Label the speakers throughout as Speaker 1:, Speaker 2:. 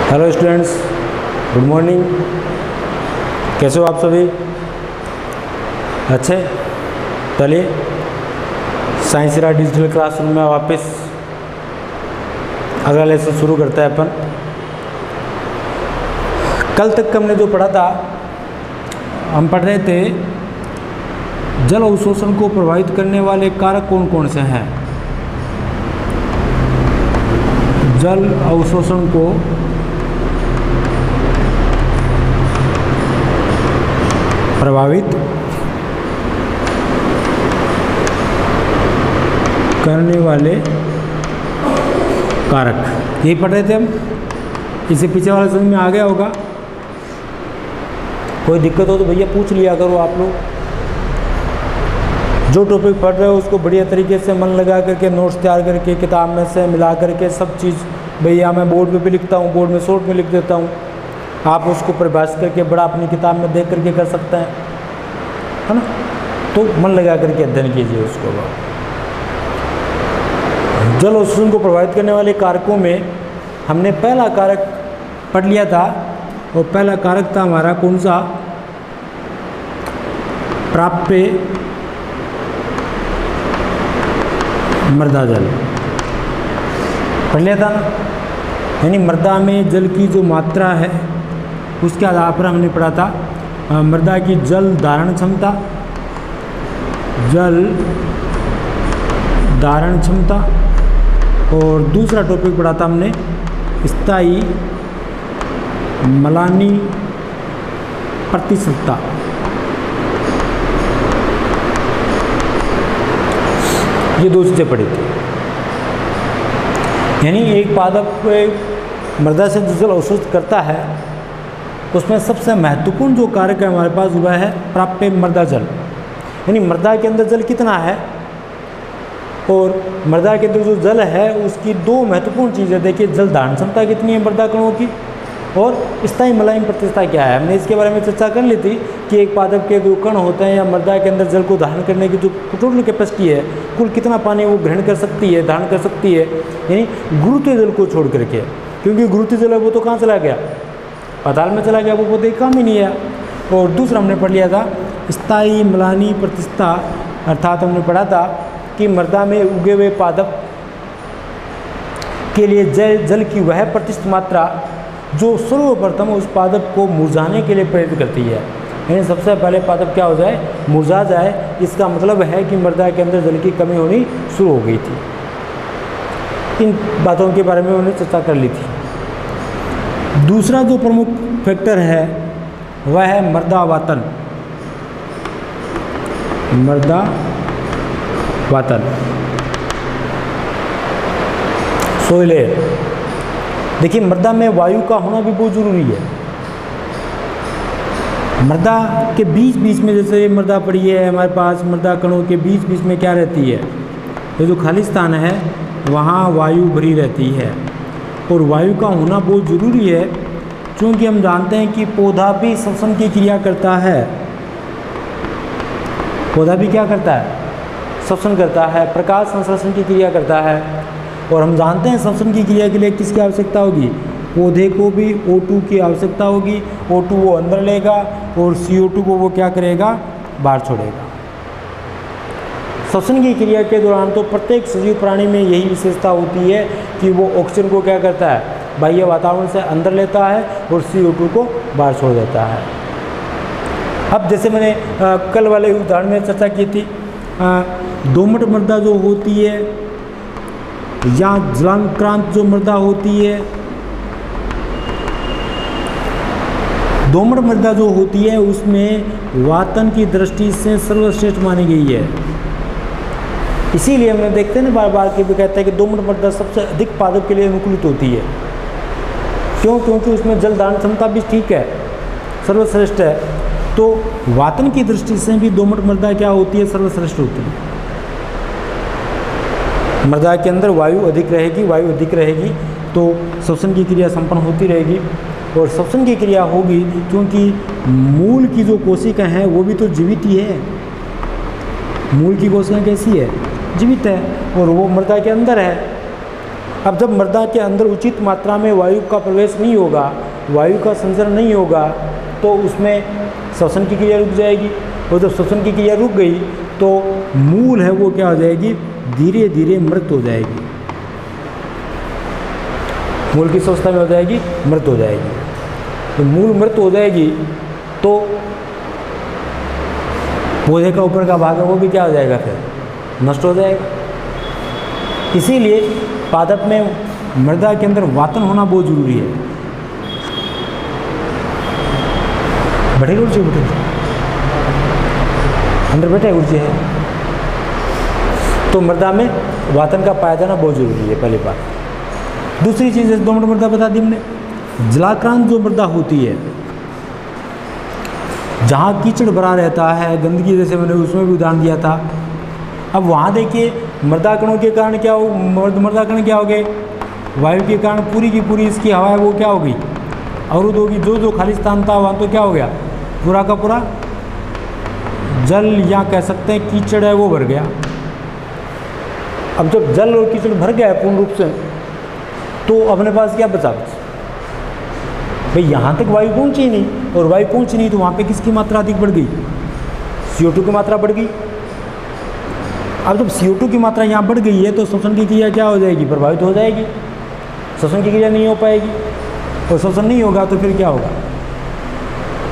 Speaker 1: Hello students, good morning. कैसे हो आप सभी? अच्छे। चलिए साइंस इरा डिजिटल क्लासरूम में वापस अगला लेसन शुरू करते हैं अपन। कल तक हमने जो पढ़ा था, हम पढ़ रहे थे जल अवशोषण को प्रभावित करने वाले कारक कौन कौन से हैं। जल अवशोषण को प्रभावित करने वाले कारक, यही पढ़ रहे थे हम। इससे पीछे वाला समझ में आ गया होगा। कोई दिक्कत हो तो भैया पूछ लिया करो आप लोग। जो टॉपिक पढ़ रहे हो उसको बढ़िया तरीके से मन लगा करके नोट्स तैयार करके किताब में से मिला करके सब चीज़ भैया मैं बोर्ड पे भी लिखता हूँ, बोर्ड में शॉर्ट में लिख देता हूँ। आप उसको परिभाषित करके बड़ा अपनी किताब में देख करके कर सकते हैं, है ना। तो मन लगा करके अध्ययन कीजिए उसको। जल अवशोषण को प्रभावित करने वाले कारकों में हमने पहला कारक पढ़ लिया था, और पहला कारक था हमारा कौन सा? प्राप्य मृदा जल पढ़ लिया था ना। यानी मृदा में जल की जो मात्रा है उसके आधार पर हमने पढ़ा था मृदा की जल धारण क्षमता, जल धारण क्षमता। और दूसरा टॉपिक पढ़ा था हमने स्थायी मलानी प्रतिशतता। ये दो चीज़ें पढ़ी थी। यानी एक पादप मृदा से जो जल अवशोषित करता है उसमें सबसे महत्वपूर्ण जो कारक है हमारे पास वह है प्राप्य मृदा जल। यानी मृदा के अंदर जल कितना है, और मृदा के अंदर जो जल है उसकी दो महत्वपूर्ण चीज़ें देखिए। जल धारण क्षमता कितनी है मृदा कणों की, और स्थायी मलाइन प्रतिशतता क्या है। हमने इसके बारे में चर्चा कर ली थी कि एक पादप के जो कण होते हैं या मृदा के अंदर जल को धारण करने की जो टोटल कैपेसिटी है, कुल कितना पानी वो ग्रहण कर सकती है, धारण कर सकती है, यानी गुरुत्वीय जल को छोड़ करके। क्योंकि गुरुत्वीय जल है वो तो कहाँ चला गया? पाताल में चला गया, वो तो काम ही नहीं है। और दूसरा हमने पढ़ लिया था स्थायी मलानी प्रतिशतता, अर्थात हमने पढ़ा था कि मृदा में उगे हुए पादप के लिए जल की वह प्रतिशत मात्रा जो सर्वप्रथम उस पादप को मुरझाने के लिए प्रेरित करती है। यानी सबसे पहले पादप क्या हो जाए? मुरझा जाए। इसका मतलब है कि मृदा के अंदर जल की कमी होनी शुरू हो गई थी। इन बातों के बारे में उन्होंने चर्चा कर ली थी। दूसरा जो प्रमुख फैक्टर है वह है मृदा वातन। मृदा वातन, सोइल एयर। देखिए मृदा में वायु का होना भी बहुत जरूरी है। मृदा के बीच बीच में, जैसे ये मृदा पड़ी है हमारे पास, मृदा कणों के बीच बीच में क्या रहती है? ये जो खाली स्थान है वहाँ वायु भरी रहती है, और वायु का होना बहुत ज़रूरी है क्योंकि हम जानते हैं कि पौधा भी श्वसन की क्रिया करता है। पौधा भी क्या करता है? श्वसन करता है, प्रकाश संश्लेषण की क्रिया करता है। और हम जानते हैं श्वसन की क्रिया के लिए किसकी आवश्यकता होगी? पौधे को भी O2 की आवश्यकता होगी। O2 वो अंदर लेगा और CO2 को वो क्या करेगा? बाहर छोड़ेगा। श्वसन की क्रिया के दौरान तो प्रत्येक सजीव प्राणी में यही विशेषता होती है कि वो ऑक्सीजन को क्या करता है? बाह्य वातावरण से अंदर लेता है और CO2 को बाहर छोड़ देता है। अब जैसे मैंने कल वाले उदाहरण में चर्चा की थी, दोमट मृदा जो होती है या जलाक्रांत जो मृदा होती है, दोमट मृदा जो होती है उसमें वातन की दृष्टि से सर्वश्रेष्ठ मानी गई है। इसीलिए हमने देखते हैं ना बार बार के भी कहते हैं कि दोमट मृदा सबसे अधिक पादप के लिए अनुकूलित होती है। क्यों? क्योंकि उसमें जल धारण क्षमता भी ठीक है, सर्वश्रेष्ठ है। तो वातन की दृष्टि से भी दोमट मृदा क्या होती है? सर्वश्रेष्ठ होती है। मृदा के अंदर वायु अधिक रहेगी, वायु अधिक रहेगी तो श्वसन की क्रिया संपन्न होती रहेगी, और श्वसन की क्रिया होगी क्योंकि मूल की जो कोशिका हैं वो भी तो जीवित ही है। मूल की कोशिका कैसी है? जीवित है, और वो मृदा के अंदर है। अब जब मृदा के अंदर उचित मात्रा में वायु का प्रवेश नहीं होगा, वायु का संचरण नहीं होगा, तो उसमें श्वसन की क्रिया रुक जाएगी, और जब श्वसन की क्रिया रुक गई तो मूल है वो क्या हो जाएगी, धीरे धीरे मृत हो जाएगी, मूल की अवस्था में हो जाएगी, मृत हो जाएगी। तो मूल मृत हो जाएगी तो पौधे का ऊपर का भाग है वो भी क्या हो जाएगा, फिर नष्ट हो जाएगा। इसीलिए पादप में मृदा के अंदर वातन होना बहुत जरूरी है। बैठे उर्जी, बैठे अंदर बैठे उर्जी है, तो मृदा में वातन का पाया जाना बहुत जरूरी है, पहली बात। दूसरी चीज़ है, दोमट मृदा बता दी हमने, जलाक्रांत जो मृदा होती है, जहाँ कीचड़ भरा रहता है, गंदगी, जैसे मैंने उसमें भी उदाहरण दिया था। अब वहाँ देखिए मृदा कणों के कारण क्या हो, मृदा कण क्या हो गए, वायु के कारण पूरी की पूरी इसकी हवा है वो क्या हो गई, अवरुद्ध होगी। जो जो खाली स्थान था वहाँ तो क्या हो गया, पूरा का पूरा जल या कह सकते हैं कीचड़ है वो भर गया। अब जब जल और कीचड़ भर गया है पूर्ण रूप से, तो अपने पास क्या बचा, भाई यहाँ तक वायु पहुँची नहीं, और वायु पहुँची नहीं तो वहाँ पे किसकी मात्रा अधिक बढ़ गई, CO2 की मात्रा बढ़ गई। अब जब CO2 की मात्रा यहाँ बढ़ गई है तो श्वसन की क्रिया क्या हो जाएगी, प्रभावित हो जाएगी, श्वसन की क्रिया नहीं हो पाएगी, और श्वसन नहीं होगा तो फिर क्या होगा,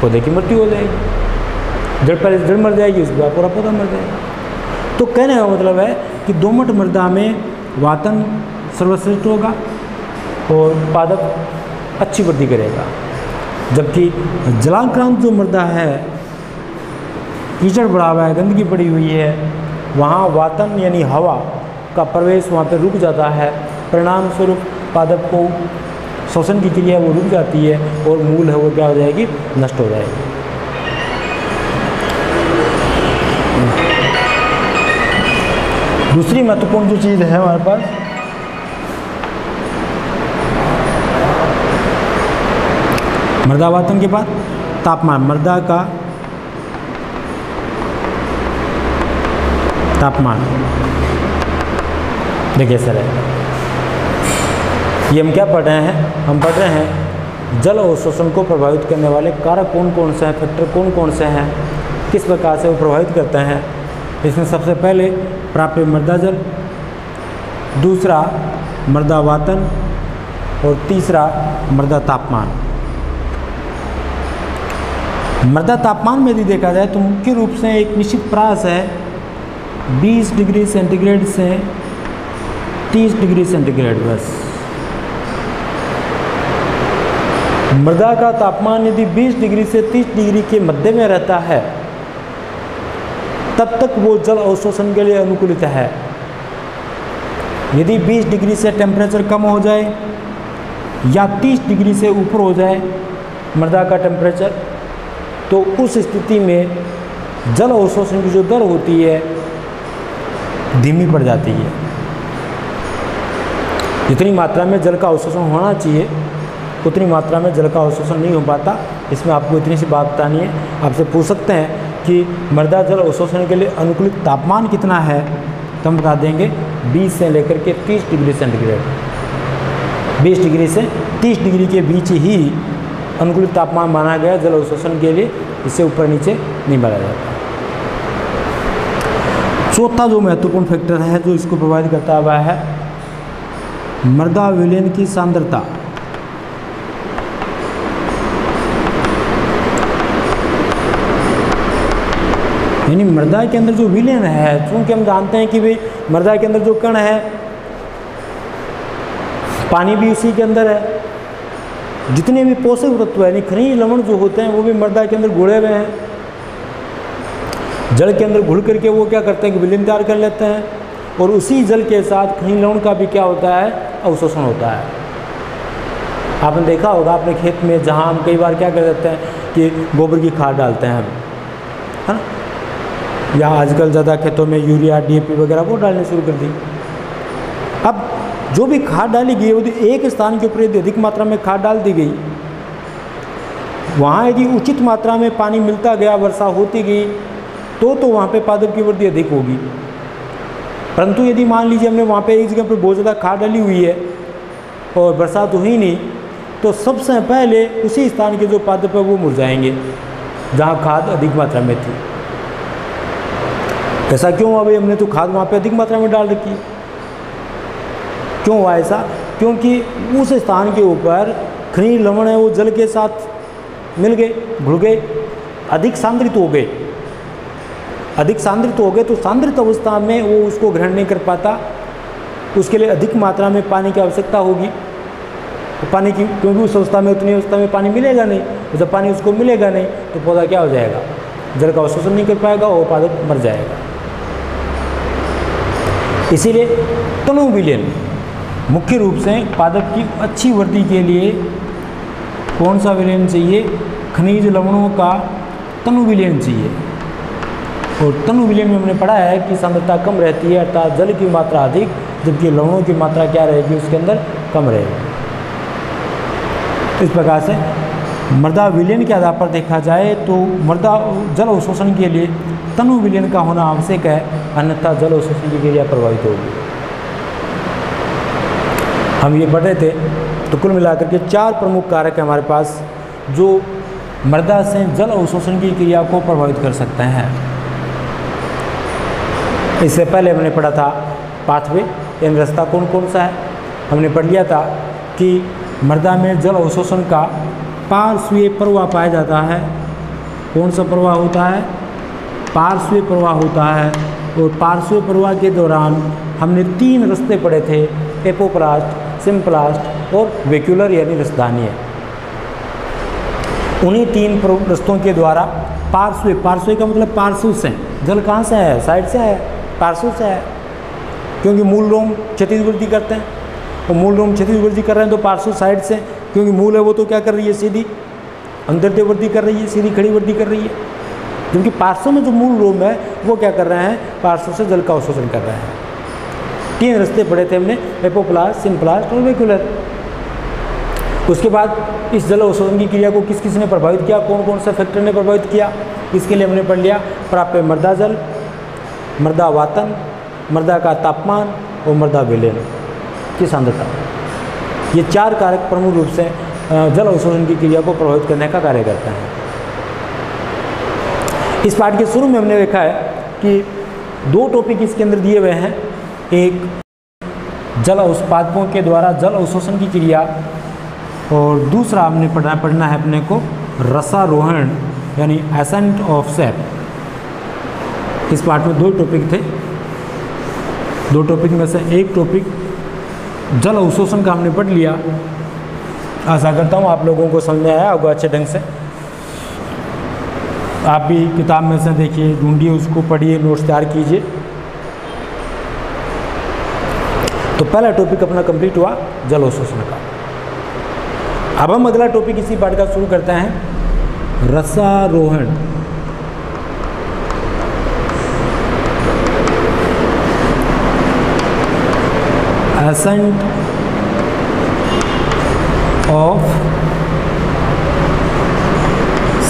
Speaker 1: पौधे की मृत्यु हो जाएगी। जड़ पहले जड़ मर जाएगी, उसके बाद पूरा पौधा मर जाएगा। तो कहने का मतलब है कि दोमट मृदा में वातन सर्वश्रेष्ठ होगा और पादप अच्छी वृद्धि करेगा, जबकि जलाक्रांत जो मृदा है, कीचड़ बढ़ा हुआ है, गंदगी पड़ी हुई है, वहाँ वातन यानी हवा का प्रवेश वहाँ पर रुक जाता है, परिणाम स्वरूप पादप को श्वसन की क्रिया वो रुक जाती है और मूल है वो क्या हो जाएगी, नष्ट हो जाएगी। दूसरी महत्वपूर्ण जो चीज़ है हमारे पास, मृदावातन के बाद तापमान, मृदा का तापमान देखिए सर, ये हम क्या पढ़ रहे हैं, हम पढ़ रहे हैं जल और श्वसन को प्रभावित करने वाले कारक कौन कौन से हैं, फैक्टर कौन कौन से हैं, किस प्रकार से वो प्रभावित करते हैं। इसमें सबसे पहले प्राप्य मृदा जल, दूसरा मृदा वातन, और तीसरा मृदा तापमान। मृदा तापमान में यदि देखा जाए तो मुख्य रूप से एक निश्चित प्रयास है 20 डिग्री सेंटीग्रेड से 30 डिग्री सेंटीग्रेड बस। मृदा का तापमान यदि 20 डिग्री से 30 डिग्री के मध्य में रहता है तब तक वो जल अवशोषण के लिए अनुकूलित है। यदि 20 डिग्री से टेम्परेचर कम हो जाए या 30 डिग्री से ऊपर हो जाए मृदा का टेम्परेचर, तो उस स्थिति में जल अवशोषण की जो दर होती है धीमी पड़ जाती है। जितनी मात्रा में जल का अवशोषण होना चाहिए उतनी मात्रा में जल का अवशोषण नहीं हो पाता। इसमें आपको इतनी सी बात बतानी है। आपसे पूछ सकते हैं कि मृदा जल अवशोषण के लिए अनुकूलित तापमान कितना है, तो हम बता देंगे 20 से लेकर के 30 डिग्री सेंटीग्रेड। 20 डिग्री से 30 डिग्री के बीच ही अनुकूलित तापमान माना गया जल अवशोषण के लिए, इससे ऊपर नीचे नहीं बढ़ा जाता। चौथा जो महत्वपूर्ण फैक्टर है जो इसको प्रभावित करता हुआ है मृदा विलयन की सांद्रता। यानी मृदा के अंदर जो विलयन है, चूंकि हम जानते हैं कि भाई मृदा के अंदर जो कण है पानी भी उसी के अंदर है, जितने भी पोषक तत्व है यानी खनिज लवण जो होते हैं वो भी मृदा के अंदर घुले हुए हैं। जल के अंदर घुल करके वो क्या करते हैं कि विलयन तैयार कर लेते हैं, और उसी जल के साथ खनिज लवण का भी क्या होता है, अवशोषण होता है। आपने देखा होगा अपने खेत में, जहाँ हम कई बार क्या कर देते हैं कि गोबर की खाद डालते हैं हम, है ना, या आजकल ज़्यादा खेतों में यूरिया DAP वगैरह वो डालने शुरू कर दी। अब जो भी खाद डाली गई यदि एक स्थान के ऊपर यदि अधिक मात्रा में खाद डाल दी गई, वहाँ यदि उचित मात्रा में पानी मिलता गया, वर्षा होती गई, तो वहाँ पे पादप की वृद्धि अधिक होगी। परंतु यदि मान लीजिए हमने वहाँ पे एक जगह पर बहुत ज़्यादा खाद डाली हुई है और बरसात हुई नहीं तो सबसे पहले उसी स्थान के जो पादप है वो मुरझाएंगे जहाँ खाद अधिक मात्रा में थी। ऐसा क्यों हुआ भाई? हमने तो खाद वहाँ पे अधिक मात्रा में डाल रखी। क्यों हुआ ऐसा? क्योंकि उस स्थान के ऊपर खनिज लवण है वो जल के साथ मिल गए, घुल गए, अधिक सांद्रित हो गए। अधिक सांद्रित हो गए तो सांद्रित अवस्था में वो उसको ग्रहण नहीं कर पाता, उसके लिए अधिक मात्रा में पानी की आवश्यकता होगी। पानी की, क्योंकि उस अवस्था में, उतनी अवस्था में पानी मिलेगा नहीं, तो जब पानी उसको मिलेगा नहीं तो पौधा क्या हो जाएगा? जल का अवशोषण नहीं कर पाएगा और पादप मर जाएगा। इसीलिए तनु विलयन मुख्य रूप से पादप की अच्छी वृद्धि के लिए कौन सा विलयन चाहिए? खनिज लवणों का तनु विलयन चाहिए। और तनु विलयन में हमने पढ़ा है कि सांद्रता कम रहती है, अर्थात जल की मात्रा अधिक, जबकि लवणों की मात्रा क्या रहेगी? उसके अंदर कम रहेगी। इस प्रकार से मृदा विलयन के आधार पर देखा जाए तो मृदा जल अवशोषण के लिए तनु विलयन का होना आवश्यक है, अन्यथा जल अवशोषण की क्रिया प्रभावित होगी। हम ये पढ़ रहे थे तो कुल मिलाकर के 4 प्रमुख कारक है हमारे पास जो मृदा से जल अवशोषण की क्रिया को प्रभावित कर सकते हैं। इससे पहले हमने पढ़ा था पाथवे, यानी रास्ता कौन कौन सा है। हमने पढ़ लिया था कि मृदा में जल अवशोषण का पार्श्वीय प्रवाह पाया जाता है। कौन सा प्रवाह होता है? पार्श्वीय प्रवाह होता है। और पार्श्वीय प्रवाह के दौरान हमने 3 रास्ते पढ़े थे, एपोप्लास्ट, सिम्प्लास्ट और वेक्यूलर यानी रसदानीय। उन्हीं 3 रास्तों के द्वारा पार्श्वीय, पार्श्वीय का मतलब पार्श्व से, जल कहाँ से है? साइड से है, पार्श्व से है, क्योंकि मूल रोम क्षैतिज वृद्धि करते हैं और मूल रोम क्षैतिज वृद्धि कर रहे हैं तो पार्श्व साइड से, क्योंकि मूल है वो तो क्या कर रही है? सीधी अंतर्देह वृद्धि कर रही है, सीधी खड़ी वृद्धि कर रही है। क्योंकि पार्श्व में जो मूल रोम है वो क्या कर रहे हैं? पार्श्व से जल का अवशोषण कर रहे हैं। 3 रास्ते पढ़े थे हमने, एपोप्लास्ट, सिम्प्लास्ट और वेक्यूलर। उसके बाद इस जल अवशोषण की क्रिया को किस किस ने प्रभावित किया, कौन कौन से फैक्टर ने प्रभावित किया? इसके लिए हमने पढ़ लिया प्राप्य मृदा जल, मृदा वातन, मृदा का तापमान और मृदा विलयन की सांद्रता। ये 4 कारक प्रमुख रूप से जल अवशोषण की क्रिया को प्रभावित करने का कार्य करते हैं। इस पाठ के शुरू में हमने देखा है कि 2 टॉपिक इसके अंदर दिए हुए हैं। एक जल पादपों के द्वारा जल अवशोषण की क्रिया और दूसरा हमने पढ़ना है अपने को रसारोहण यानी एसेंट ऑफ सैप। इस पाठ में 2 टॉपिक थे। 2 टॉपिक में से एक टॉपिक जल अवशोषण का हमने पढ़ लिया। आशा करता हूँ आप लोगों को समझ में आया होगा अच्छे ढंग से। आप भी किताब में से देखिए, ढूंढिए, उसको पढ़िए, नोट्स तैयार कीजिए। तो पहला टॉपिक अपना कंप्लीट हुआ जल अवशोषण का। अब हम अगला टॉपिक इसी पाठ का शुरू करते हैं, रसारोहण। Ascent of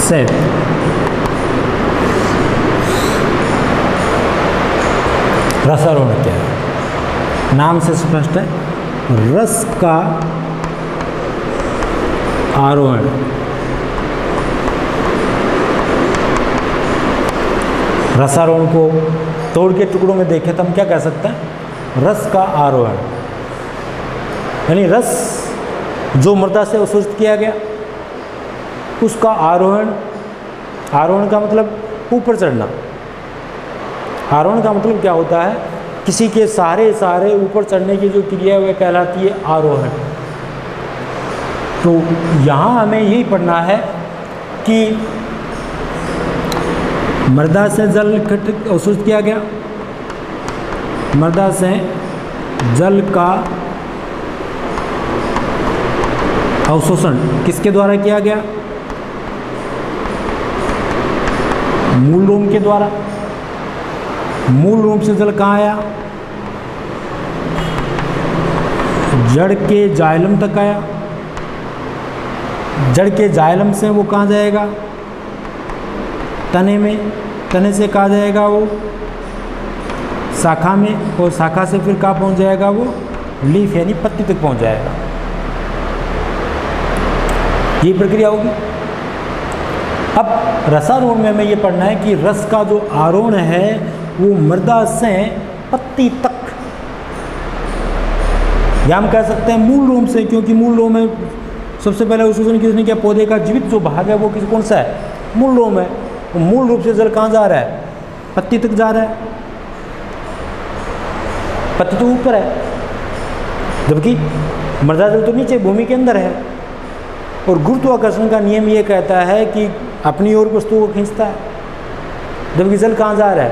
Speaker 1: sap. रसारोहण क्या है? नाम से स्पष्ट है, रस का आरोहण। रसारोहण को तोड़ के टुकड़ों में देखें तो हम क्या कह सकते हैं? रस का आरोहण, यानी रस जो मृदा से अवशोषित किया गया उसका आरोहण। आरोहण का मतलब ऊपर चढ़ना। आरोहण का मतलब क्या होता है? किसी के सहारे ऊपर चढ़ने की जो क्रिया है वह कहलाती है आरोहण। तो यहाँ हमें यही पढ़ना है कि मृदा से जल अवशोषित किया गया, मृदा से जल का अवशोषण किसके द्वारा किया गया? मूल रोम के द्वारा। मूल रोम से जल कहाँ आया? जड़ के जाइलम तक आया। जड़ के जाइलम से वो कहाँ जाएगा? तने में। तने से कहाँ जाएगा? वो शाखा में। और शाखा से फिर कहाँ पहुँच जाएगा? वो लीफ यानी पत्ती तक पहुँच जाएगा। ये प्रक्रिया होगी। अब रसारोहण में हमें ये पढ़ना है कि रस का जो आरोहण है वो मृदा से पत्ती तक, या हम कह सकते हैं मूल रोम से, क्योंकि मूल रोम में सबसे पहले अवशोषण किसने किया, पौधे का जीवित जो भाग है वो कौन सा है, मूल रोम है। तो मूल रूप से जल कहाँ जा रहा है, पत्ती तक जा रहा है, पत्ती तो ऊपर है, जबकि मृदा जल तो नीचे भूमि के अंदर है। और गुरुत्वाकर्षण का नियम ये कहता है कि अपनी ओर वस्तुओं को खींचता है, जबकि जल कहाँ जा रहा है,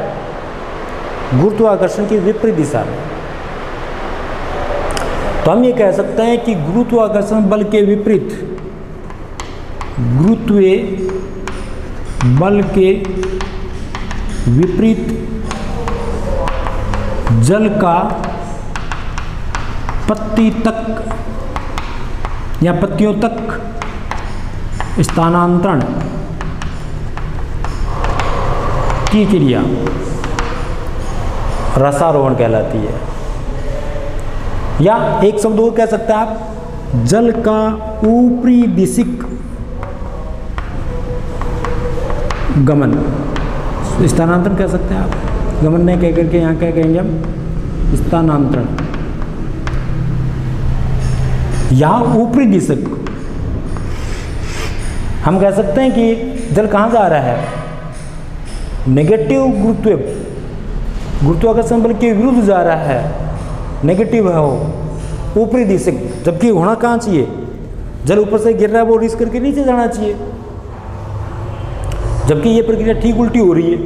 Speaker 1: गुरुत्वाकर्षण की विपरीत दिशा में। तो हम ये कह सकते हैं कि गुरुत्वाकर्षण बल के विपरीत, गुरुत्वीय बल के विपरीत जल का पत्ती तक या पत्तियों तक स्थानांतरण की क्रिया रसारोहण कहलाती है। या एक शब्द और कह सकते हैं आप, जल का ऊपरी दिशिक गमन, स्थानांतरण कह सकते हैं आप, गमन नहीं कह करके यहाँ क्या कहेंगे हम, स्थानांतरण। यहाँ ऊपरी दिशक हम कह सकते हैं कि जल कहाँ जा रहा है, नेगेटिव गुरुत्वाकर्षण बल के विरुद्ध जा रहा है, नेगेटिव है वो, ऊपरी दिशक, जबकि होना कहाँ चाहिए, जल ऊपर से गिर रहा है वो रिस करके नीचे जाना चाहिए, जबकि ये प्रक्रिया ठीक उल्टी हो रही है,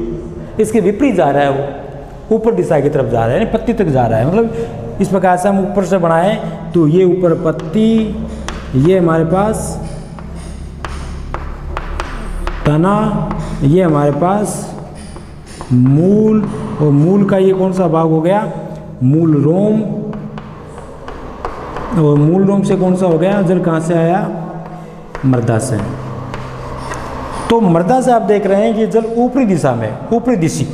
Speaker 1: इसके विपरीत जा रहा है, वो ऊपर दिशा की तरफ जा रहा है, यानी पत्ती तक जा रहा है। मतलब इस प्रकार से हम ऊपर से बनाएं तो ये ऊपर पत्ती, ये हमारे पास तना, ये हमारे पास मूल, और मूल का ये कौन सा भाग हो गया, मूल रोम, और मूल रोम से कौन सा हो गया, जल कहाँ से आया, मृदा से। तो मृदा से आप देख रहे हैं कि जल ऊपरी दिशा में, ऊपरी दिशिक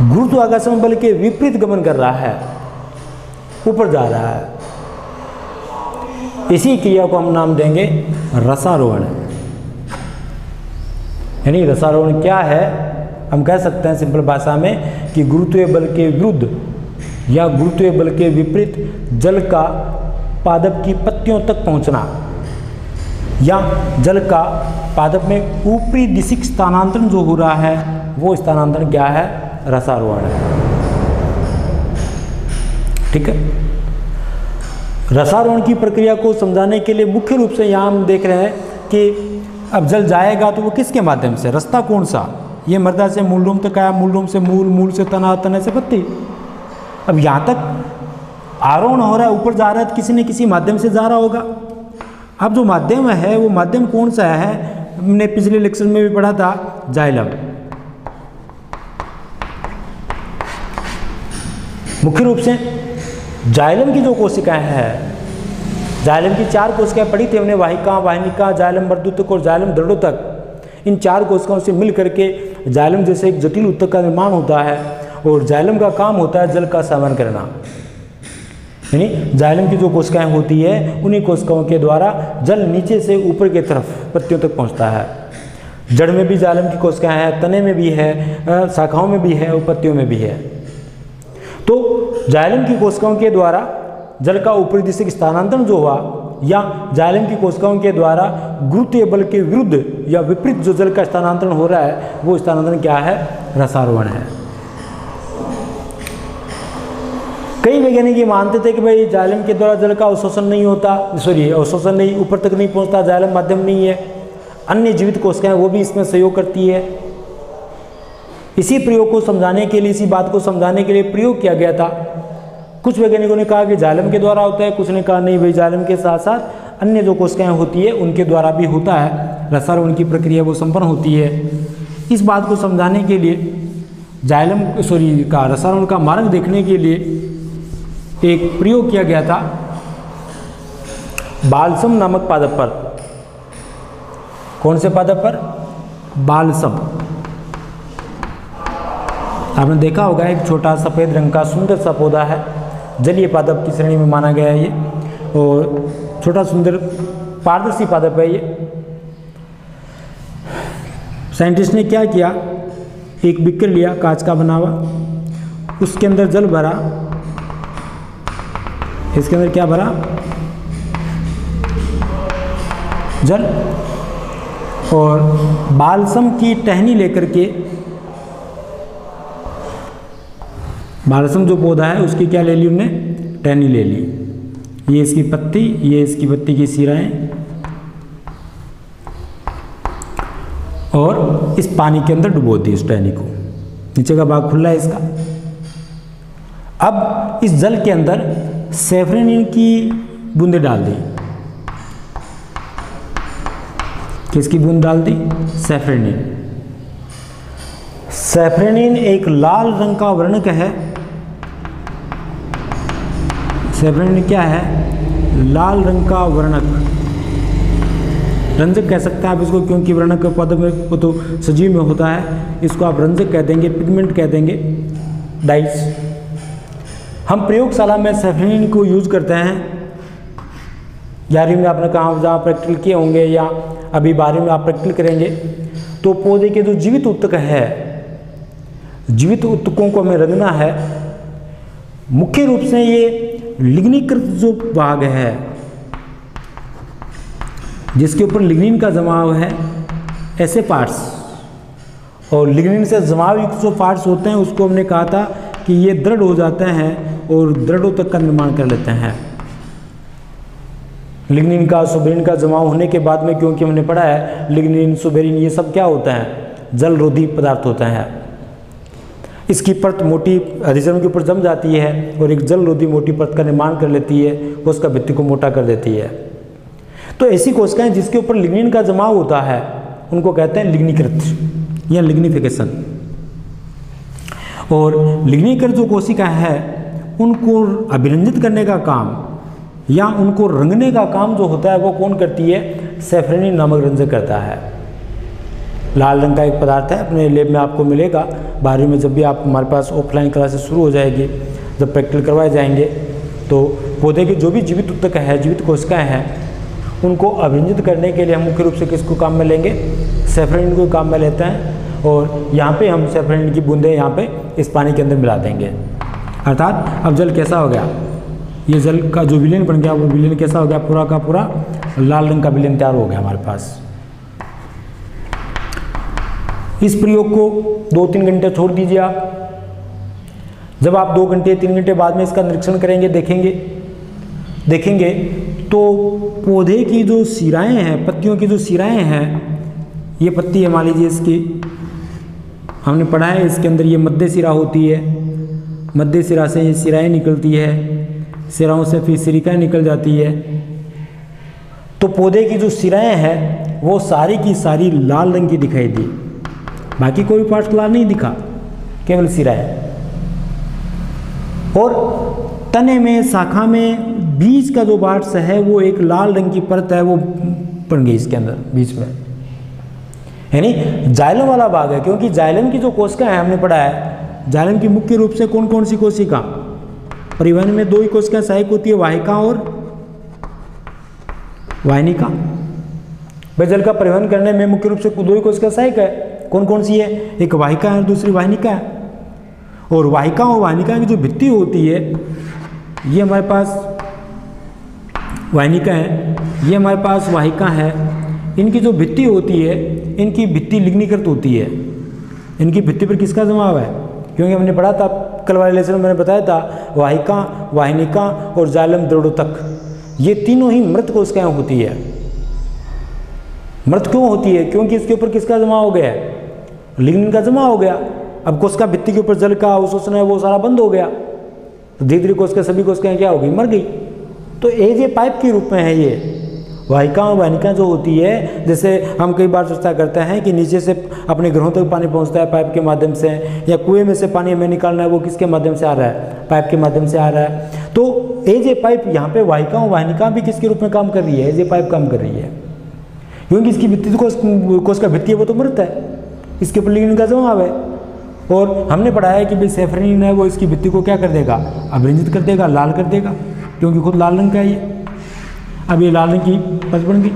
Speaker 1: गुरुत्वाकर्षण बल के विपरीत गमन कर रहा है, ऊपर जा रहा है। इसी क्रिया को हम नाम देंगे रसारोहण। यानी रसारोहण क्या है, हम कह सकते हैं सिंपल भाषा में कि गुरुत्वीय बल के विरुद्ध या गुरुत्वीय बल के विपरीत जल का पादप की पत्तियों तक पहुंचना, या जल का पादप में ऊपरी दिशिक स्थानांतरण जो हो रहा है वो स्थानांतरण क्या है, रसारोहण है। ठीक है। रसारोहण की प्रक्रिया को समझाने के लिए मुख्य रूप से यहाँ हम देख रहे हैं कि अब जल जाएगा तो वो किसके माध्यम से, रास्ता कौन सा, ये मृदा से मूल रोम तक आया, मूल रोम से मूल, मूल से तना, तने से पत्ती। अब यहाँ तक आरोहण हो रहा है, ऊपर जा रहा है, तो किसी न किसी माध्यम से जा रहा होगा। अब जो माध्यम है वो माध्यम कौन सा है, हमने पिछले लेक्चर में भी पढ़ा था, जाइलम। मुख्य रूप से जाइलम की जो कोशिकाएं हैं, जाइलम की 4 कोशिकाएं पढ़ी थी हमने, वाहिका, वाहिनिका, जाइलम मर्दूतक और जाइलम दृढ़ोतक। इन 4 कोशिकाओं से मिल करके जाइलम जैसे एक जटिल उत्तक का निर्माण होता है, और जाइलम का काम होता है जल का सेवन करना। यानी जाइलम की जो कोशिकाएं होती है उन्हीं कोशिकाओं के द्वारा जल नीचे से ऊपर की तरफ पत्तियों तक पहुंचता है। जड़ में भी जाइलम की कोशिकाएं हैं, तने में भी है, शाखाओं में भी है और पत्तियों में भी है। तो जाइलम की कोशिकाओं के द्वारा जल का ऊपरी दिशिक स्थानांतरण जो हुआ, या जाइलम की कोशिकाओं के द्वारा गुरुत्वीय बल के विरुद्ध या विपरीत जो जल का स्थानांतरण हो रहा है वो स्थानांतरण क्या है, रसारोहण है। कई वैज्ञानिक ये मानते थे कि भाई जाइलम के द्वारा जल का अवशोषण नहीं होता, अवशोषण नहीं, ऊपर तक नहीं पहुंचता, जाइलम माध्यम नहीं है, अन्य जीवित कोशिकाएं वो भी इसमें सहयोग करती है। इसी प्रयोग को समझाने के लिए, इसी बात को समझाने के लिए प्रयोग किया गया था। कुछ वैज्ञानिकों ने कहा कि जाइलम के द्वारा होता है, कुछ ने कहा नहीं भाई जाइलम के साथ साथ अन्य जो कोशिकाएं होती है उनके द्वारा भी होता है, रसारोहण की प्रक्रिया वो संपन्न होती है। इस बात को समझाने के लिए जाइलम का रसारोहण का मार्ग देखने के लिए एक प्रयोग किया गया था बालसम नामक पादप पर। कौन से पादप पर, बालसम। आपने देखा होगा एक छोटा सफ़ेद रंग का सुंदर सा पौधा है, जलीय पादप की श्रेणी में माना गया है ये, और छोटा सुंदर पारदर्शी पादप है ये। साइंटिस्ट ने क्या किया, एक बीकर लिया कांच का बना हुआ, उसके अंदर जल भरा, इसके अंदर क्या भरा, जल, और बालसम की टहनी लेकर के, बालसम जो पौधा है उसकी क्या ले ली उन्होंने, टहनी ले ली, ये इसकी पत्ती, ये इसकी पत्ती की सिराएं, और इस पानी के अंदर डुबो दी इस टहनी को, नीचे का भाग खुला है इसका। अब इस जल के अंदर सेफ्रेनिन की बूंदें डाल दी, किसकी बूंद डाल दी, सेफ्रेनिन। सेफ्रेनिन एक लाल रंग का वर्णक है, सेफ्रेनिन क्या है, लाल रंग का वर्णक, रंजक कह सकते हैं आप इसको, क्योंकि वर्णक पद में वो तो सजीव में होता है, इसको आप रंजक कह देंगे, पिगमेंट कह देंगे, डाइस। हम प्रयोगशाला में सेफ्रेनिन को यूज करते हैं। 11वीं में आपने कहा जहाँ प्रैक्टिकल किए होंगे, या अभी 12वीं में आप प्रैक्टिकल करेंगे, तो पौधे के जो जीवित ऊतक है, जीवित ऊतकों को हमें रंगना है। मुख्य रूप से ये लिग्नीकृत जो भाग है, जिसके ऊपर लिग्निन का जमाव है, ऐसे पार्ट्स, और लिग्निन से जमाव युक्त जो पार्ट्स होते हैं उसको हमने कहा था कि ये दृढ़ हो जाते हैं और दृढ़ ऊतक का निर्माण कर लेते हैं। लिग्निन का सुबेरिन का जमाव होने के बाद में, क्योंकि हमने पढ़ा है लिग्निन सुबेरिन ये सब क्या होता है, जल रोधी पदार्थ होता है। इसकी परत मोटी अधिजन के ऊपर जम जाती है और एक जल रोधी मोटी परत का निर्माण कर लेती है, उसका भित्ति को मोटा कर देती है। तो ऐसी कोशिकाएं जिसके ऊपर लिग्निन का जमाव होता है उनको कहते हैं लिग्नीकृत या लिग्निफिकेशन। और लिग्नीकृत जो कोशिका है उनको अभिरंजित करने का काम या उनको रंगने का काम जो होता है वो कौन करती है, सेफ्रेनिन नामक रंजक करता है। लाल रंग का एक पदार्थ है, अपने लैब में आपको मिलेगा 12वीं में, जब भी आप हमारे पास ऑफलाइन क्लासेस शुरू हो जाएगी, जब प्रैक्टिकल करवाए जाएंगे, तो पौधे के जो भी जीवित ऊतक है, जीवित कोशिकाएं हैं, उनको अभिरंजित करने के लिए हम मुख्य रूप से किसको काम में लेंगे, सेफ्रेनिन को काम में लेते हैं। और यहाँ पे हम सेफ्रेनिन की बूंदें यहाँ पे इस पानी के अंदर मिला देंगे। अर्थात अब जल कैसा हो गया, ये जल का जो विलयन बन गया वो विलयन कैसा हो गया, पूरा का पूरा लाल रंग का विलयन तैयार हो गया हमारे पास। इस प्रयोग को 2-3 घंटे छोड़ दीजिए आप। जब आप 2 घंटे 3 घंटे बाद में इसका निरीक्षण करेंगे, देखेंगे तो पौधे की जो सिराएं हैं, पत्तियों की जो सिराएं हैं, ये पत्ती है मान लीजिए इसकी, हमने पढ़ा है इसके अंदर ये मध्य सिरा होती है, मध्य सिरा से ये सिराएं निकलती है, सिराओं से फिर सिरिकाएं निकल जाती है। तो पौधे की जो सिराएं हैं वो सारी की सारी लाल रंग की दिखाई दी, बाकी कोई पार्ट लाल नहीं दिखा, केवल सिराएं। और तने में, शाखा में बीज का जो पार्ट्स है वो एक लाल रंग की परत है वो बन गई इसके अंदर बीच में, यानी जाइलम वाला भाग है। क्योंकि जाइलम की जो कोशिका है हमने पढ़ा है, जाइलम की मुख्य रूप से कौन कौन सी कोशिका, परिवहन में 2 ही कोशिका सहायक होती है, वाहिका और वाहिनिका। भाई जल का परिवहन करने में मुख्य रूप से 2 ही कोशिका सहायक है, कौन कौन सी है, एक वाहिका है और दूसरी वाहिनिका है। और वाहिका और वाहिनिका की जो भित्ति होती है, ये हमारे पास वाहिनिका है, ये हमारे पास वाहिका है। इनकी जो भित्ति होती है, इनकी भित्ति लिग्नीकृत होती है। इनकी भित्ति पर किसका जमाव है, क्योंकि हमने पढ़ा था कल वाले लेसन में, मैंने बताया था वाहिका, वाहिनिका और जाइलम दृढ़ोतक, ये तीनों ही मृत कोशिकाएं होती है। मृत क्यों होती है, क्योंकि इसके ऊपर किसका जमा हो गया है, लिग्निन का जमा हो गया। अब कोशिका भित्ति के ऊपर जल का अवशोषण है वो सारा बंद हो गया, तो धीरे धीरे कोशिका सभी कोशिकाएं क्या हो गई, मर गई। तो एज ए पाइप के रूप में है ये वाहिका और वाहिनिका जो होती है। जैसे हम कई बार चर्चा करते हैं कि नीचे से अपने ग्रहों तक पानी पहुंचता है पाइप के माध्यम से, या कुएं में से पानी हमें निकालना है वो किसके माध्यम से आ रहा है, पाइप के माध्यम से आ रहा है। तो एज ए पाइप यहाँ पे वाहिका और वाहिनिका भी किसके रूप में काम कर रही है, एज ए पाइप काम कर रही है, क्योंकि इसकी भित्ति कोशिका भित्ति है वो तो मृत है, इसके ऊपर लिग्निन का जमाव है। और हमने पढ़ा है कि भाई सेफ्रेनिन है वो इसकी भित्ति को क्या कर देगा, अभिरंजित कर देगा, लाल कर देगा, क्योंकि खुद लाल रंग का है ये। अब ये लाल रंग की परत बन गई।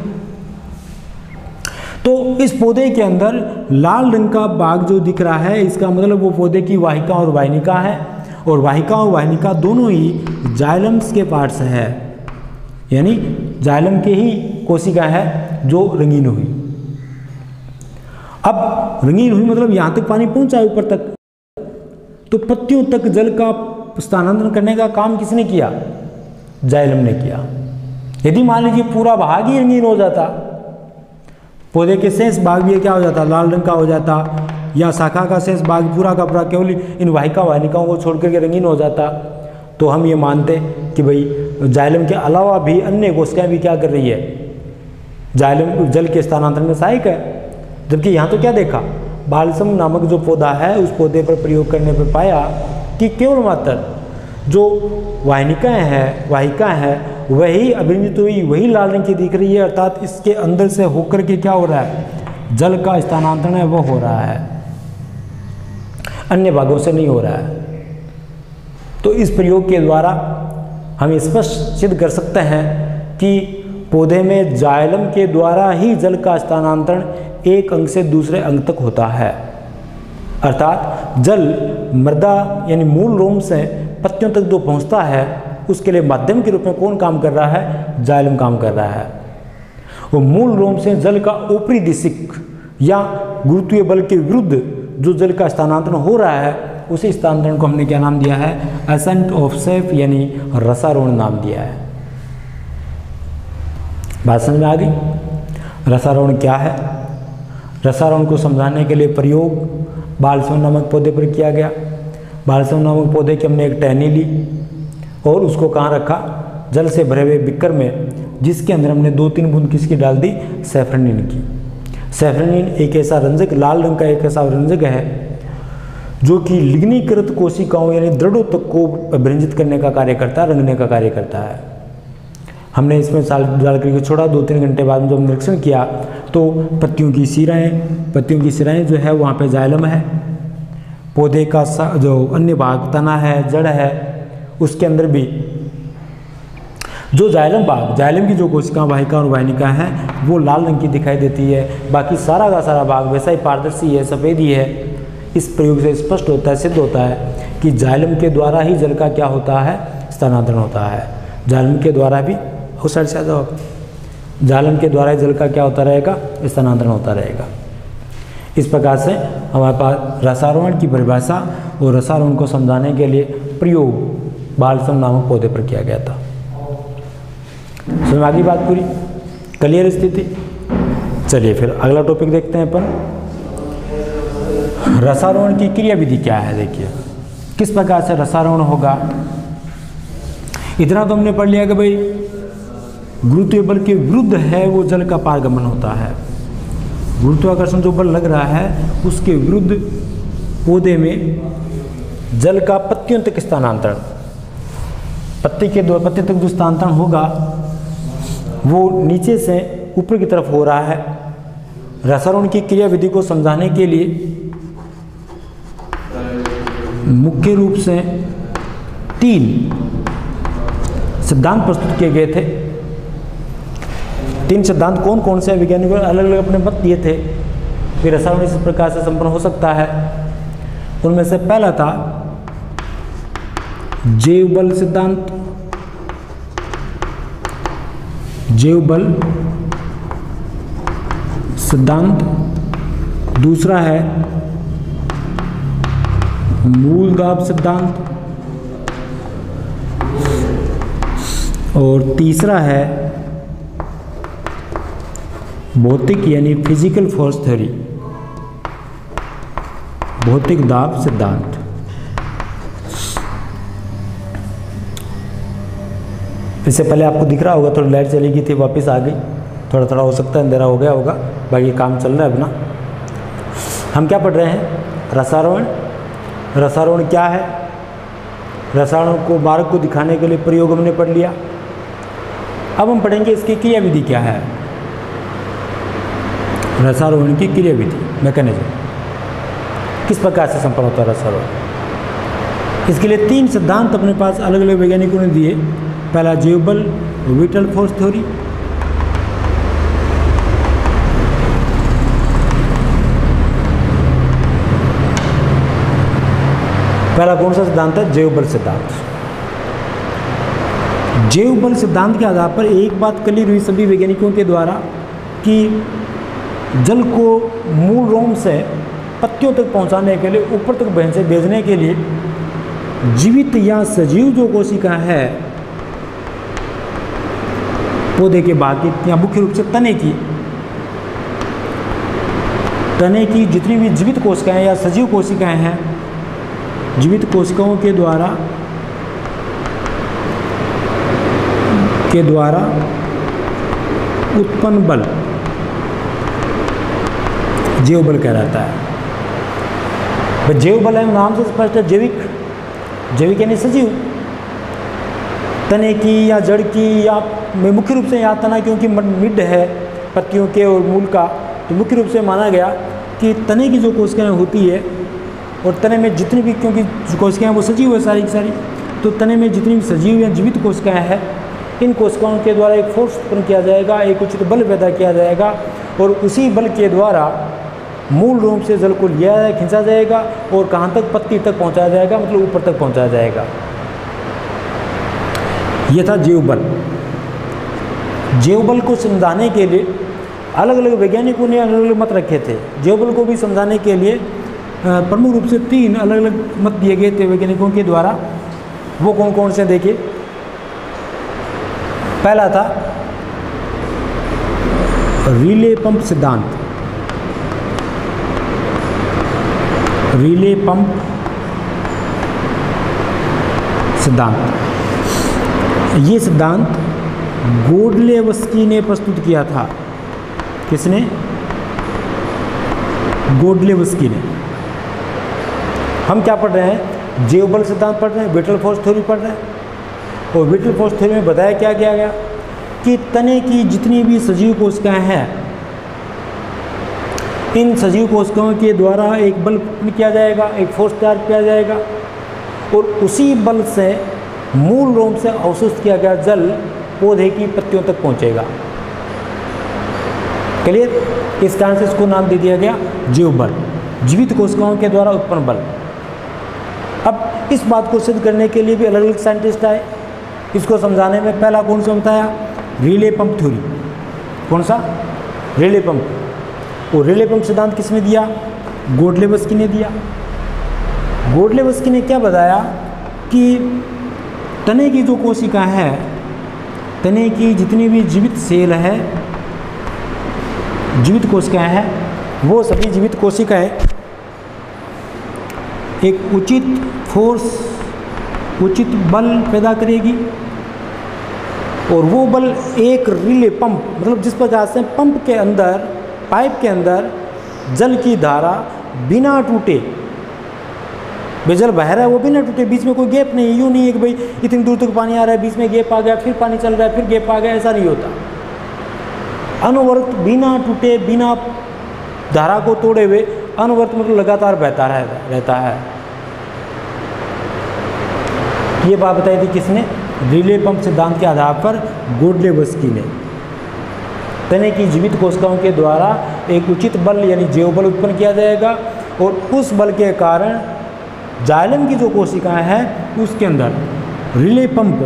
Speaker 1: तो इस पौधे के अंदर लाल रंग का भाग जो दिख रहा है, इसका मतलब वो पौधे की वाहिका और वाहिनिका है, और वाहिका और वाहिनिका दोनों ही जाइलम्स के पार्ट्स है, यानी जाइलम के ही कोशिका है जो रंगीन हुई। अब रंगीन हुई मतलब यहाँ तक पानी पहुँचा ऊपर तक, तो पत्तियों तक जल का स्थानांतरण करने का काम किसने किया? जाइलम ने किया। यदि मान लीजिए पूरा भाग ही रंगीन हो जाता, पौधे के शेष भाग भी क्या हो जाता? लाल रंग का हो जाता, या शाखा का शेष भाग पूरा का पूरा केवल इन वाहिका वाहिनिकाओं को छोड़ करके रंगीन हो जाता, तो हम ये मानते कि भाई जाइलम के अलावा भी अन्य कोशिकाएं भी क्या कर रही है? जाइलम जल के स्थानांतरण में सहायक है। जबकि यहाँ तो क्या देखा? बालसम नामक जो पौधा है उस पौधे पर प्रयोग करने पर पाया कि केवल मात्र जो वाहिनिकाएँ हैं, वाहिकाएँ हैं, वही अभिरंजित हुई, वही लाल रंग की दिख रही है, अर्थात इसके अंदर से होकर के क्या हो रहा है? जल का स्थानांतरण है वो हो रहा है, अन्य भागों से नहीं हो रहा है। तो इस प्रयोग के द्वारा हम स्पष्ट सिद्ध कर सकते हैं कि पौधे में जाइलम के द्वारा ही जल का स्थानांतरण एक अंग से दूसरे अंग तक होता है, अर्थात जल मृदा यानी मूल रोम से पत्तियों तक जो पहुंचता है उसके लिए माध्यम के रूप में कौन काम कर रहा है? जाइलम काम कर रहा है। वो मूल रोम से जल का ऊपरी दिशिक या गुरुत्वीय बल के विरुद्ध जो जल का स्थानांतरण हो रहा है, उसी स्थानांतरण को हमने क्या नाम दिया है? एसेंट ऑफ सेफ यानी रसारोहण नाम दिया है। बात समझ में आ गई? रसारोहण क्या है? रसारोहण को समझाने के लिए प्रयोग बालसम नामक पौधे पर किया गया। बालसम नामक पौधे की हमने एक टहनी ली और उसको कहाँ रखा? जल से भरे हुए बिक्कर में, जिसके अंदर हमने 2-3 बूंद किसकी डाल दी? सैफरनिन की। सैफरनिन एक ऐसा रंजक, लाल रंग का एक ऐसा रंजक है जो कि लिग्नीकृत कोशिकाओं यानी दृढ़ोतक को अभिरंजित करने का कार्य करता है, रंगने का कार्य करता है। हमने इसमें साल डाल करके छोड़ा, 2-3 घंटे बाद में जब निरीक्षण किया तो पत्तियों की सिराएं जो है वहाँ पे जाइलम है, पौधे का जो अन्य भाग तना है, जड़ है, उसके अंदर भी जो जाइलम भाग, जाइलम की जो कोशिका वाहिका और वाहिनिका है वो लाल रंग की दिखाई देती है। बाकी सारा का सारा भाग वैसा ही पारदर्शी है, सफ़ेद ही है। इस प्रयोग से स्पष्ट होता है, सिद्ध होता है कि जाइलम के द्वारा ही जल का क्या होता है? स्थानांतरण होता है। जाइलम के द्वारा भी उस साइड से आ जाओ, जाइलम के द्वारा जल का क्या होता रहेगा? स्थानांतरण होता रहेगा। इस प्रकार से हमारे पास रसारोहण की परिभाषा और रसारोहण को समझाने के लिए प्रयोग बालसम नामक पौधे पर किया गया था। समझ में आ गई बात पूरी? क्लियर स्थिति? चलिए फिर अगला टॉपिक देखते हैं अपन। रसारोहण की क्रिया विधि क्या है? देखिए किस प्रकार से रसारोहण होगा। इतना तो हमने पढ़ लिया कि भाई गुरुत्वीय बल के विरुद्ध है वो जल का पारगमन होता है। गुरुत्वाकर्षण जो बल लग रहा है उसके विरुद्ध पौधे में जल का पत्तियों तक स्थानांतरण, पत्ती तक जो स्थानांतरण होगा वो नीचे से ऊपर की तरफ हो रहा है। रसारोहण की क्रिया विधि को समझाने के लिए मुख्य रूप से 3 सिद्धांत प्रस्तुत किए गए थे। 3 सिद्धांत कौन कौन से? वैज्ञानिकों ने अलग अलग अपने मत दिए थे कि रसारोहण इस प्रकार से संपन्न हो सकता है। उनमें से पहला था जैव बल सिद्धांत, जैव बल सिद्धांत। दूसरा है मूल दाब सिद्धांत, और तीसरा है भौतिक यानी फिजिकल फोर्स थ्योरी, भौतिक दाब सिद्धांत। इससे पहले आपको दिख रहा होगा थोड़ी लाइट चली गई थी, वापस आ गई। थोड़ा थोड़ा हो सकता है अंधेरा हो गया होगा, बाकी काम चल रहा है अपना। हम क्या पढ़ रहे हैं? रसारोहण। रसारोहण क्या है? रसारोहण को बारक को दिखाने के लिए प्रयोग हमने पढ़ लिया। अब हम पढ़ेंगे इसकी क्रिया विधि क्या है। रसारोहण की क्रिया विधि, मैकेनिज्म, किस प्रकार से संपन्न होता है रसारोहण। इसके लिए 3 सिद्धांत अपने पास अलग अलग वैज्ञानिकों ने दिए। पहला जैव बल, विटल फोर्स थ्योरी, पहला कौन सा सिद्धांत है? जैव बल सिद्धांत। जैव बल सिद्धांत के आधार पर एक बात क्लियर हुई सभी वैज्ञानिकों के द्वारा कि जल को मूल रोम से पत्तियों तक पहुंचाने के लिए, ऊपर तक भेजने के लिए जीवित या सजीव जो कोशिका है पौधे के भाग की या मुख्य रूप से तने की जितनी भी जीवित कोशिकाएं या सजीव कोशिकाएं हैं, जीवित कोशिकाओं के द्वारा उत्पन्न बल जैव बल कहलाता है। जैव बल है नाम से स्पष्ट है, जैविक यानी सजीव। तने की या जड़ की या मुख्य रूप से यहाँ तना क्योंकि मिड है पत्तियों के और मूल का, तो मुख्य रूप से माना गया कि तने की जो कोशिकाएं होती है और तने में जितनी भी, क्योंकि कोशिकाएं वो सजीव है सारी की सारी, तो तने में जितनी भी सजीव या जीवित कोशिकाएं हैं, इन कोशिकाओं के द्वारा एक फोर्स उत्पन्न किया जाएगा, एक उचित बल पैदा किया जाएगा और उसी बल के द्वारा मूल रूप से जल को लिया खींचा जाएगा और कहाँ तक? पत्ती तक पहुँचाया जाएगा, मतलब ऊपर तक पहुँचाया जाएगा। यह था जैव बल। जैव बल को समझाने के लिए अलग अलग वैज्ञानिकों ने अलग अलग मत रखे थे। जैव बल को भी समझाने के लिए प्रमुख रूप से 3 अलग अलग मत दिए गए थे वैज्ञानिकों के द्वारा। वो कौन कौन से देखिए। पहला था रिले पंप सिद्धांत। रिले पंप सिद्धांत, ये सिद्धांत गोडलेवस्की ने प्रस्तुत किया था। किसने? गोडलेवस्की ने। हम क्या पढ़ रहे हैं? जैव बल सिद्धांत पढ़ रहे हैं, विटल फोर्स थ्योरी पढ़ रहे हैं। और विटल फोर्स थ्योरी में बताया क्या किया गया कि तने की जितनी भी सजीव कोशिकाएं हैं, इन सजीव कोशिकाओं के द्वारा एक बल किया जाएगा, एक फोर्स तैयार किया जाएगा और उसी बल से मूल रूप से अवशोषित किया गया जल पौधे की पत्तियों तक पहुंचेगा। क्लियर? इस कारण से इसको नाम दे दिया गया जैव बल, जीवित कोशिकाओं के द्वारा उत्पन्न बल। अब इस बात को सिद्ध करने के लिए भी अलग अलग साइंटिस्ट आए। इसको समझाने में पहला कौन सा बताया? Relay pump theory. कौन सा? Relay pump. और रिले पंप सिद्धांत किसने दिया? गोडलेवस्की ने दिया। गोडलेवस्की ने क्या बताया कि तने की जो कोशिका है, तने की जितनी भी जीवित सेल है, जीवित कोशिकाएं हैं, वो सभी जीवित कोशिकाएं एक उचित फोर्स, उचित बल पैदा करेगी और वो बल एक रिले पंप, मतलब जिस प्रकार से पंप के अंदर, पाइप के अंदर जल की धारा बिना टूटे, जल बह रहा है वो बिना टूटे, बीच में कोई गैप नहीं है। यूँ नहीं है कि भाई इतनी दूर तक पानी आ रहा है, बीच में गैप आ गया, फिर पानी चल रहा है, फिर गैप आ गया, ऐसा नहीं होता। अनवरत बिना टूटे, बिना धारा को तोड़े हुए अनवरत मतलब लगातार बहता रहता है। ये बात बताई थी किसने? रिले पंप सिद्धांत के आधार पर गोडलेवस्की ने। तने की जीवित कोशिकाओं के द्वारा एक उचित बल यानी जैव बल उत्पन्न किया जाएगा और उस बल के कारण जाइलम की जो कोशिकाएं हैं उसके अंदर रिले पंप,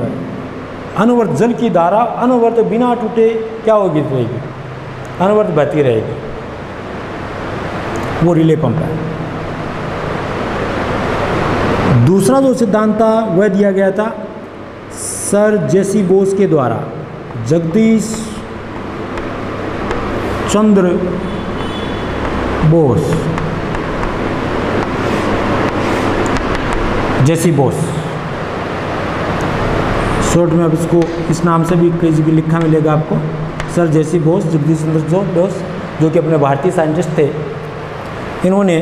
Speaker 1: अनवरत जल की धारा अनवरत बिना टूटे क्या होगी? रहेगी, अनवरत बहती रहेगी। वो रिले पंप है। दूसरा जो सिद्धांत था वह दिया गया था सर जेसी बोस के द्वारा, जगदीश चंद्र बोस, जेसी बोस, शॉर्ट में अब इसको इस नाम से भी कई जगह लिखा मिलेगा आपको, सर जेसी बोस, जगदीश चंद्र बोस, जो कि अपने भारतीय साइंटिस्ट थे। इन्होंने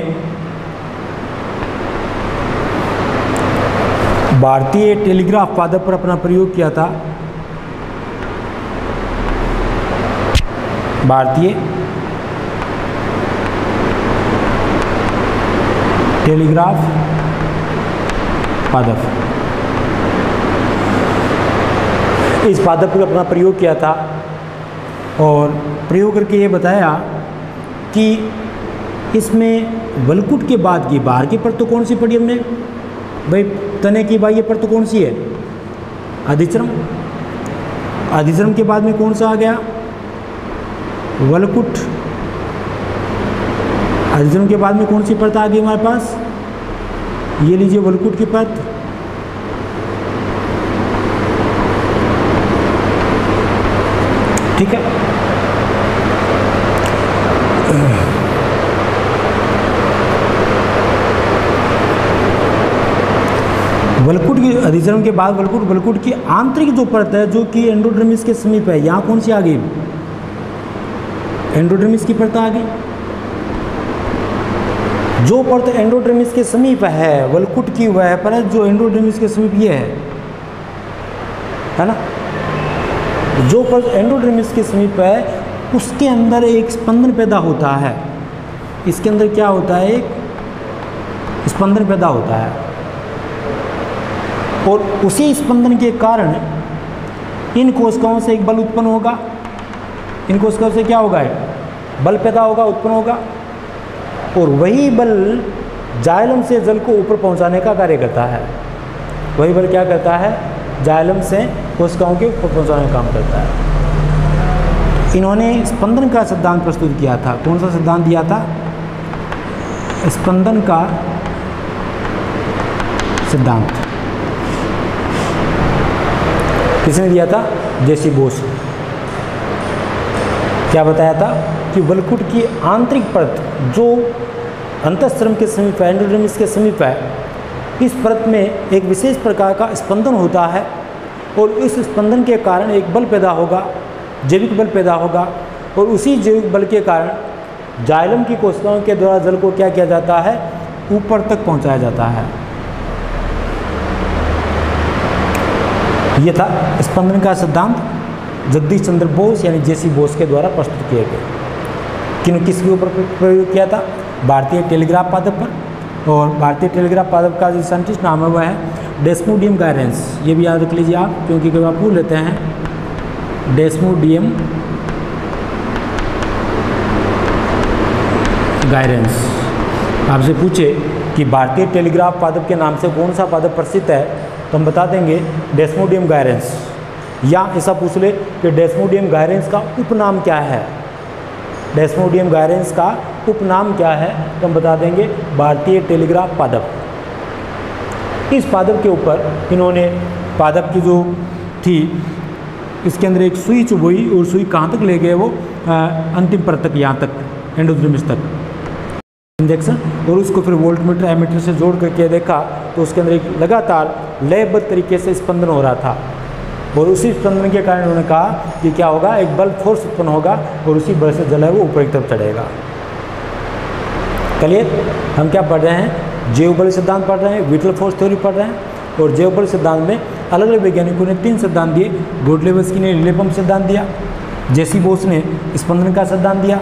Speaker 1: भारतीय टेलीग्राफ पादप पर अपना प्रयोग किया था। भारतीय टेलीग्राफ पादप, इस पादप पर अपना प्रयोग किया था और प्रयोग करके ये बताया कि इसमें वलकुट के बाद की बाहर की परत तो कौन सी पढ़ी हमने? भाई तने की बाह्य परत कौन सी है? अधिचर्म। अधिचर्म के बाद में कौन सा आ गया? वलकुट। अधिचर्म के बाद में कौन सी परत आ गई हमारे पास? ये लीजिए वलकुट की परत। ठीक है, वलकुट की अधिचर्म के बाद वलकुट की आंतरिक जो परत है जो कि एंडोडर्मिस के समीप है, यहाँ कौन सी आ गई? एंडोडर्मिस की परत आ गई। जो परत एंडोडर्मिस के समीप है वलकुट की, वह परत जो एंडोडर्मिस के समीप ये है ना। जो परत एंडोडर्मिस के समीप है उसके अंदर एक स्पंदन पैदा होता है। इसके अंदर क्या होता है? एक स्पंदन पैदा होता है और उसी स्पंदन के कारण इन कोशिकाओं से एक बल उत्पन्न होगा। इन कोशिकाओं से क्या होगा? बल पैदा होगा, उत्पन्न होगा, और वही बल जाइलम से जल को ऊपर पहुंचाने का कार्य करता है। वही बल क्या करता है? जाइलम से कोशिकाओं के ऊपर पहुंचाने का काम करता है। इन्होंने स्पंदन का सिद्धांत प्रस्तुत किया था। कौन सा सिद्धांत दिया था? स्पंदन का सिद्धांत। किसने दिया था? जेसी बोस। क्या बताया था कि वलकुट की आंतरिक परत जो अंतःस्त्रम के समीप है, एंडोडर्मिस के समीप है, इस परत में एक विशेष प्रकार का स्पंदन होता है और इस स्पंदन के कारण एक बल पैदा होगा, जैविक बल पैदा होगा, और उसी जैविक बल के कारण जाइलम की कोशिकाओं के द्वारा जल को क्या किया जाता है? ऊपर तक पहुंचाया जाता है। ये था स्पंदन का सिद्धांत जगदीश चंद्र बोस यानी जेसी बोस के द्वारा प्रस्तुत किए गए। किसके ऊपर प्रयोग किया था? भारतीय टेलीग्राफ पादप पर। और भारतीय टेलीग्राफ पादप का जो साइंटिस्ट नाम है वह है डेस्मोडियम गायरेंस। ये भी याद रख लीजिए आप, क्योंकि कभी आप भूल लेते हैं। डेस्मोडियम गायरेंस। आपसे पूछे कि भारतीय टेलीग्राफ पादप के नाम से कौन सा पादप प्रसिद्ध है, तो हम बता देंगे डेस्मोडियम गायरेंस। या ऐसा पूछ ले कि डेस्मोडियम गायरेंस का उपनाम क्या है? डेस्मोडियम गायरेंस का उपनाम क्या है, तो हम बता देंगे भारतीय टेलीग्राफ पादप। इस पादप के ऊपर इन्होंने पादप की जो थी इसके अंदर एक सुई चुभोई और सुई कहाँ तक ले गए? वो अंतिम परत तक, यहाँ तक, एंडोडर्मिस तक इंजेक्शन, और उसको फिर वोल्टमीटर एमीटर से जोड़ करके देखा तो उसके अंदर एक लगातार लयबद्ध तरीके से स्पंदन हो रहा था। और उसी स्पंदन के कारण उन्होंने कहा कि क्या होगा? एक बल फोर्स उत्पन्न होगा और उसी बल से जल है वो ऊपर की तरफ चढ़ेगा। क्लियर? हम क्या पढ़ रहे हैं? जैव बल सिद्धांत पढ़ रहे हैं, विटल फोर्स थ्योरी पढ़ रहे हैं। और जैव बल सिद्धांत में अलग अलग वैज्ञानिकों ने 3 सिद्धांत दिए। गोडलेवस्की ने रिले पंप सिद्धांत दिया, जेसी बोस ने स्पंदन का सिद्धांत दिया,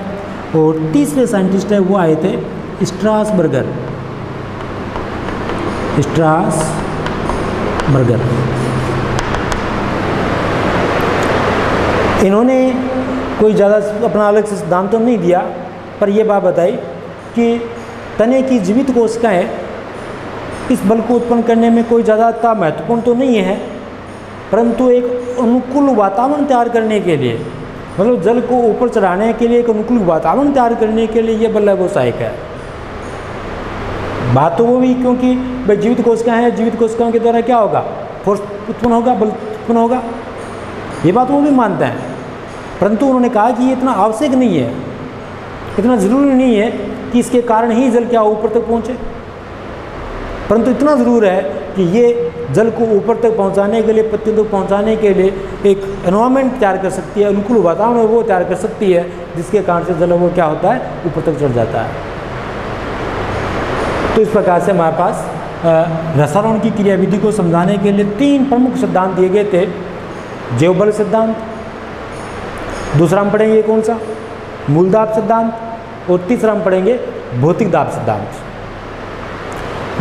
Speaker 1: और तीसरे साइंटिस्ट है वो आए थे स्ट्रासबर्गर। इन्होंने कोई ज़्यादा अपना अलग से सिद्धांत तो नहीं दिया, पर यह बात बताई कि तने की जीवित कोशिकाएं इस बल को उत्पन्न करने में कोई ज़्यादा महत्वपूर्ण तो नहीं है, परंतु एक अनुकूल वातावरण तैयार करने के लिए, मतलब जल को ऊपर चढ़ाने के लिए एक अनुकूल वातावरण तैयार करने के लिए ये बल है वो सहायक है। बात तो वो भी, क्योंकि भाई जीवित कोशिकाएं हैं, जीवित कोशिकाओं के द्वारा क्या होगा? फोर्स उत्पन्न होगा, बल उत्पन्न होगा, ये बात वो भी मानते हैं। परंतु उन्होंने कहा कि ये इतना आवश्यक नहीं है, इतना ज़रूरी नहीं है कि इसके कारण ही जल क्या ऊपर तक पहुँचे, परंतु इतना ज़रूर है कि ये जल को ऊपर तक पहुँचाने के लिए, पत्तियों तक पहुँचाने के लिए एक एनवायरनमेंट तैयार कर सकती है, अनुकूल वातावरण वो तैयार कर सकती है, जिसके कारण से जल वो क्या होता है? ऊपर तक चढ़ जाता है। तो इस प्रकार से हमारे पास रसायन की क्रियाविधि को समझाने के लिए 3 प्रमुख सिद्धांत दिए गए थे। जैव बल सिद्धांत, दूसरा हम पढ़ेंगे कौन सा? मूल दाब सिद्धांत, और तीसरा हम पढ़ेंगे भौतिक दाब सिद्धांत।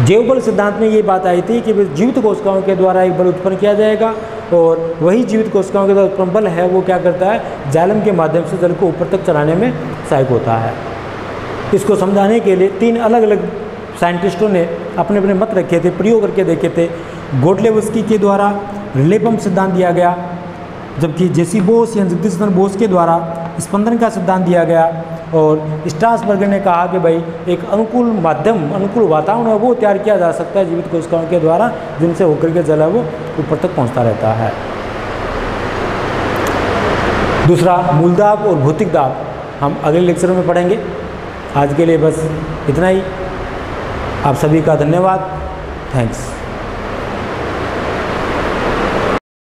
Speaker 1: जैव बल सिद्धांत में ये बात आई थी कि जीवित कोशिकाओं के द्वारा एक बल उत्पन्न किया जाएगा, और वही जीवित कोशिकाओं के द्वारा उत्पन्न बल है वो क्या करता है? जाइलम के माध्यम से जल को ऊपर तक चढ़ाने में सहायक होता है। इसको समझाने के लिए 3 अलग अलग साइंटिस्टों ने अपने अपने मत रखे थे, प्रयोग करके देखे थे। गोडलेवस्की के द्वारा रिले पंप सिद्धांत दिया गया, जबकि जेसी बोस या जगदीश चंद्र बोस के द्वारा स्पंदन का सिद्धांत दिया गया। और स्ट्रासबर्गर ने कहा कि भाई एक अनुकूल माध्यम, अनुकूल वातावरण है वो तैयार किया जा सकता है जीवित कोशिकाओं के द्वारा, जिनसे होकर के जल है वो ऊपर तक पहुंचता रहता है। दूसरा मूलदाब और भौतिक दाब हम अगले लेक्चर में पढ़ेंगे। आज के लिए बस इतना ही। आप सभी का धन्यवाद। थैंक्स।